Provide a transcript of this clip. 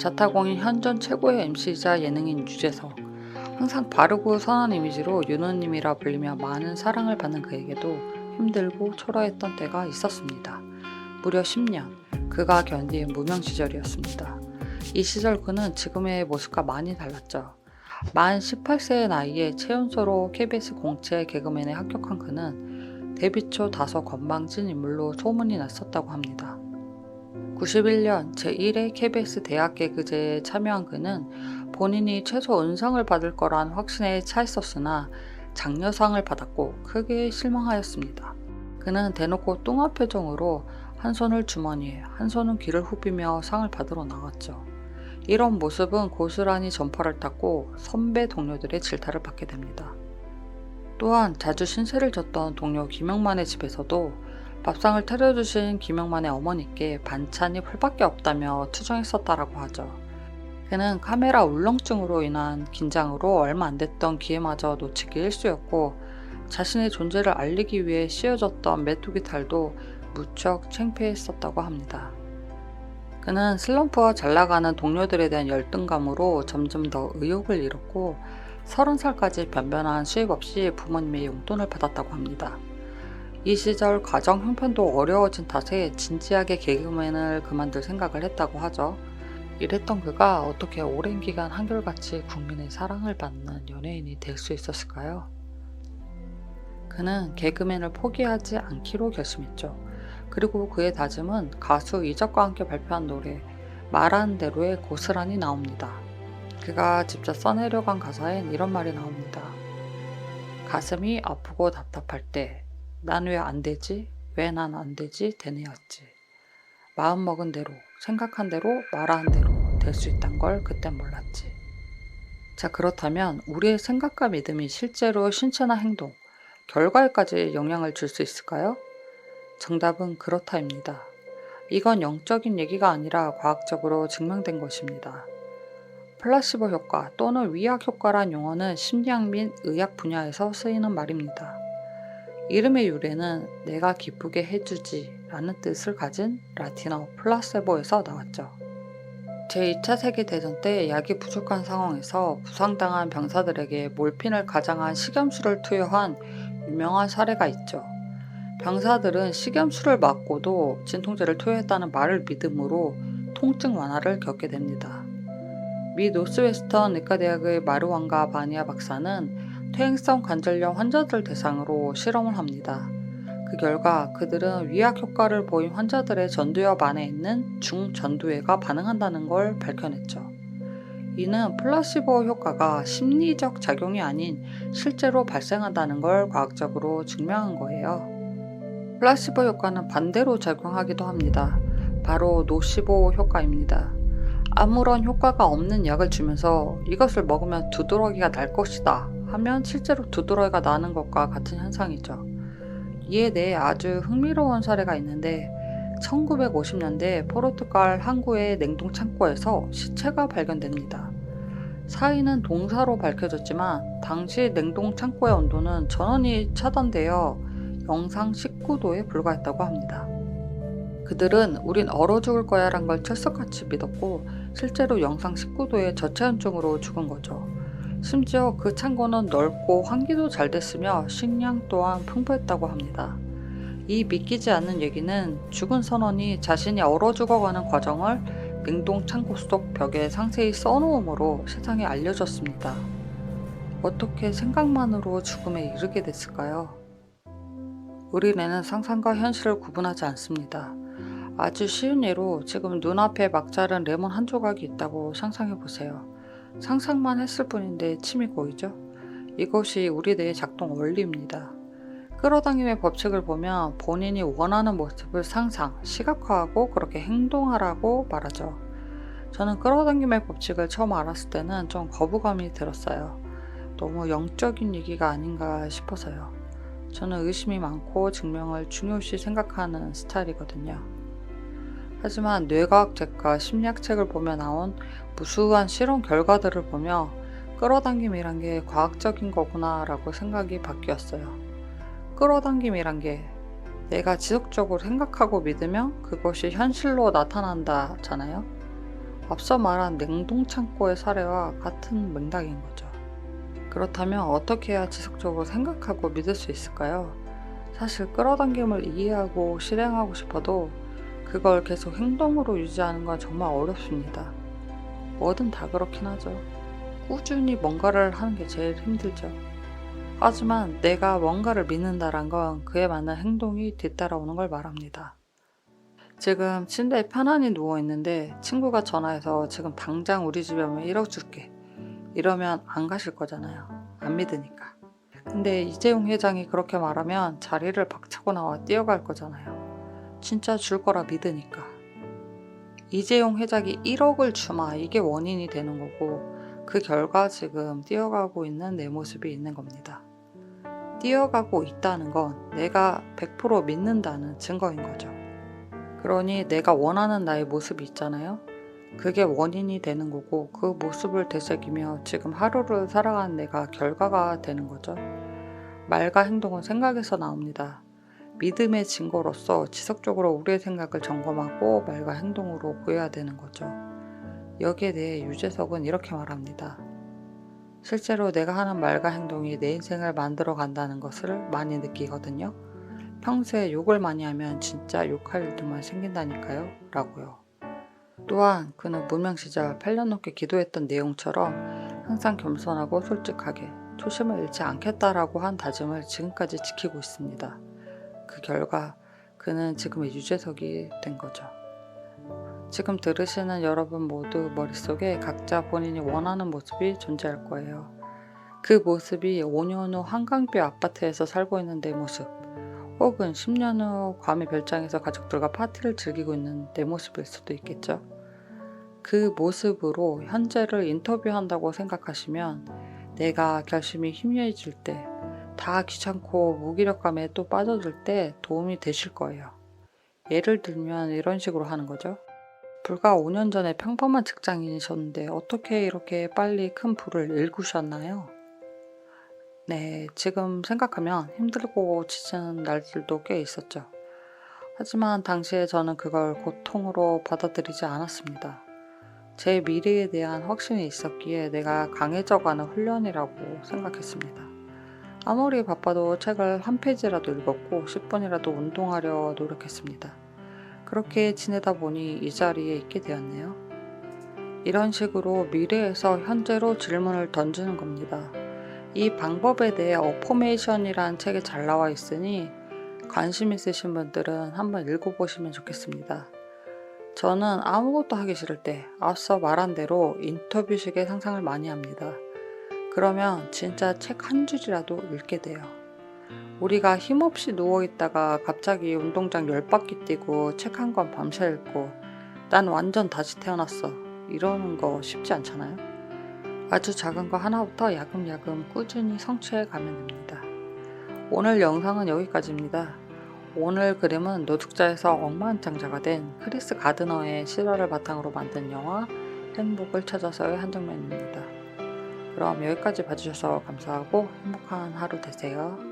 자타공인 현존 최고의 MC이자 예능인 유재석. 항상 바르고 선한 이미지로 윤호님이라 불리며 많은 사랑을 받는 그에게도 힘들고 초라했던 때가 있었습니다. 무려 10년, 그가 견딘 무명 시절이었습니다. 이 시절 그는 지금의 모습과 많이 달랐죠. 만 18세의 나이에 최연소로 KBS 공채 개그맨에 합격한 그는 데뷔 초 다소 건방진 인물로 소문이 났었다고 합니다. 91년 제1회 KBS 대학 개그제에 참여한 그는 본인이 최소 은상을 받을 거란 확신에 차있었으나 장려상을 받았고 크게 실망하였습니다. 그는 대놓고 뚱한 표정으로 한 손을 주머니에 한 손은 귀를 후비며 상을 받으러 나갔죠. 이런 모습은 고스란히 전파를 탔고 선배 동료들의 질타를 받게 됩니다. 또한 자주 신세를 졌던 동료 김영만의 집에서도 밥상을 차려주신 김영만의 어머니께 반찬이 풀밖에 없다며 투정했었다라고 하죠. 그는 카메라 울렁증으로 인한 긴장으로 얼마 안 됐던 기회마저 놓치기 일쑤였고 자신의 존재를 알리기 위해 씌워졌던 메뚜기 탈도 무척 창피했었다고 합니다. 그는 슬럼프와 잘나가는 동료들에 대한 열등감으로 점점 더 의욕을 잃었고 30살까지 변변한 수입 없이 부모님의 용돈을 받았다고 합니다. 이 시절 가정 형편도 어려워진 탓에 진지하게 개그맨을 그만둘 생각을 했다고 하죠. 이랬던 그가 어떻게 오랜 기간 한결같이 국민의 사랑을 받는 연예인이 될 수 있었을까요? 그는 개그맨을 포기하지 않기로 결심했죠. 그리고 그의 다짐은 가수 이적과 함께 발표한 노래 말하는 대로에 고스란히 나옵니다. 그가 직접 써내려간 가사엔 이런 말이 나옵니다. 가슴이 아프고 답답할 때 난 왜 안 되지? 왜 난 안 되지? 되뇌었지. 마음먹은 대로, 생각한 대로, 말한 대로 될 수 있단 걸 그땐 몰랐지. 자, 그렇다면 우리의 생각과 믿음이 실제로 신체나 행동, 결과에까지 영향을 줄 수 있을까요? 정답은 그렇다입니다. 이건 영적인 얘기가 아니라 과학적으로 증명된 것입니다. 플라시보 효과 또는 위약 효과란 용어는 심리학 및 의학 분야에서 쓰이는 말입니다. 이름의 유래는 내가 기쁘게 해주지 라는 뜻을 가진 라틴어 플라세보에서 나왔죠. 제2차 세계대전 때 약이 부족한 상황에서 부상당한 병사들에게 몰핀을 가장한 식염수를 투여한 유명한 사례가 있죠. 병사들은 식염수를 맞고도 진통제를 투여했다는 말을 믿음으로 통증 완화를 겪게 됩니다. 미 노스웨스턴 의과대학의 마루안가 바니아 박사는 퇴행성 관절염 환자들 대상으로 실험을 합니다. 그 결과 그들은 위약 효과를 보인 환자들의 전두엽 안에 있는 중전두회가 반응한다는 걸 밝혀냈죠. 이는 플라시보 효과가 심리적 작용이 아닌 실제로 발생한다는 걸 과학적으로 증명한 거예요. 플라시보 효과는 반대로 작용하기도 합니다. 바로 노시보 효과입니다. 아무런 효과가 없는 약을 주면서 이것을 먹으면 두드러기가 날 것이다 하면 실제로 두드러기가 나는 것과 같은 현상이죠. 이에 대해 아주 흥미로운 사례가 있는데 1950년대 포르투갈 항구의 냉동 창고에서 시체가 발견됩니다. 사인은 동사로 밝혀졌지만 당시 냉동 창고의 온도는 전원이 차단되어 영상 19도에 불과했다고 합니다. 그들은 우린 얼어 죽을 거야 란 걸 철석같이 믿었고 실제로 영상 19도의 저체온증으로 죽은 거죠. 심지어 그 창고는 넓고 환기도 잘 됐으며 식량 또한 풍부했다고 합니다. 이 믿기지 않는 얘기는 죽은 선원이 자신이 얼어 죽어가는 과정을 냉동 창고 속 벽에 상세히 써놓음으로 세상에 알려졌습니다. 어떻게 생각만으로 죽음에 이르게 됐을까요? 우리는 상상과 현실을 구분하지 않습니다. 아주 쉬운 예로 지금 눈앞에 막 자른 레몬 한 조각이 있다고 상상해보세요. 상상만 했을 뿐인데 침이 고이죠? 이것이 우리 뇌의 작동 원리입니다. 끌어당김의 법칙을 보면 본인이 원하는 모습을 상상, 시각화하고 그렇게 행동하라고 말하죠. 저는 끌어당김의 법칙을 처음 알았을 때는 좀 거부감이 들었어요. 너무 영적인 얘기가 아닌가 싶어서요. 저는 의심이 많고 증명을 중요시 생각하는 스타일이거든요. 하지만 뇌과학책과 심리학책을 보며 나온 무수한 실험 결과들을 보며 끌어당김이란 게 과학적인 거구나 라고 생각이 바뀌었어요. 끌어당김이란 게 내가 지속적으로 생각하고 믿으면 그것이 현실로 나타난다잖아요. 앞서 말한 냉동창고의 사례와 같은 맥락인 거죠. 그렇다면 어떻게 해야 지속적으로 생각하고 믿을 수 있을까요? 사실 끌어당김을 이해하고 실행하고 싶어도 그걸 계속 행동으로 유지하는 건 정말 어렵습니다. 뭐든 다 그렇긴 하죠. 꾸준히 뭔가를 하는 게 제일 힘들죠. 하지만 내가 뭔가를 믿는다란 건 그에 맞는 행동이 뒤따라오는 걸 말합니다. 지금 침대에 편안히 누워있는데 친구가 전화해서 지금 당장 우리 집에 오면 1억 줄게. 이러면 안 가실 거잖아요. 안 믿으니까. 근데 이재용 회장이 그렇게 말하면 자리를 박차고 나와 뛰어갈 거잖아요. 진짜 줄 거라 믿으니까. 이재용 회장이 1억을 주마 이게 원인이 되는 거고 그 결과 지금 뛰어가고 있는 내 모습이 있는 겁니다. 뛰어가고 있다는 건 내가 100% 믿는다는 증거인 거죠. 그러니 내가 원하는 나의 모습이 있잖아요. 그게 원인이 되는 거고 그 모습을 되새기며 지금 하루를 살아가는 내가 결과가 되는 거죠. 말과 행동은 생각에서 나옵니다. 믿음의 증거로서 지속적으로 우리의 생각을 점검하고 말과 행동으로 보여야 되는 거죠. 여기에 대해 유재석은 이렇게 말합니다. 실제로 내가 하는 말과 행동이 내 인생을 만들어 간다는 것을 많이 느끼거든요. 평소에 욕을 많이 하면 진짜 욕할 일들만 생긴다니까요. 라고요. 또한 그는 무명 시절 8년 넘게 기도했던 내용처럼 항상 겸손하고 솔직하게 초심을 잃지 않겠다라고 한 다짐을 지금까지 지키고 있습니다. 그 결과 그는 지금의 유재석이 된 거죠. 지금 들으시는 여러분 모두 머릿속에 각자 본인이 원하는 모습이 존재할 거예요. 그 모습이 5년 후 한강뷰 아파트에서 살고 있는 내 모습, 혹은 10년 후 괌의 별장에서 가족들과 파티를 즐기고 있는 내 모습일 수도 있겠죠. 그 모습으로 현재를 인터뷰한다고 생각하시면 내가 결심이 희미해질 때, 다 귀찮고 무기력감에 또 빠져들 때 도움이 되실 거예요. 예를 들면 이런 식으로 하는 거죠. 불과 5년 전에 평범한 직장인이셨는데 어떻게 이렇게 빨리 큰 불을 일구셨나요? 네, 지금 생각하면 힘들고 지치는 날들도 꽤 있었죠. 하지만 당시에 저는 그걸 고통으로 받아들이지 않았습니다. 제 미래에 대한 확신이 있었기에 내가 강해져가는 훈련이라고 생각했습니다. 아무리 바빠도 책을 한 페이지라도 읽었고 10분이라도 운동하려 노력했습니다. 그렇게 지내다 보니 이 자리에 있게 되었네요. 이런 식으로 미래에서 현재로 질문을 던지는 겁니다. 이 방법에 대해 어포메이션이라는 책에 잘 나와 있으니 관심 있으신 분들은 한번 읽어보시면 좋겠습니다. 저는 아무것도 하기 싫을 때 앞서 말한 대로 인터뷰식의 상상을 많이 합니다. 그러면 진짜 책 한 줄이라도 읽게 돼요. 우리가 힘없이 누워있다가 갑자기 운동장 10바퀴 뛰고 책 한 권 밤새 읽고 난 완전 다시 태어났어 이러는 거 쉽지 않잖아요. 아주 작은 거 하나부터 야금야금 꾸준히 성취해 가면 됩니다. 오늘 영상은 여기까지입니다. 오늘 그림은 노숙자에서 억만장자가 된 크리스 가드너의 실화를 바탕으로 만든 영화 행복을 찾아서의 한 장면입니다. 그럼 여기까지 봐주셔서 감사하고 행복한 하루 되세요.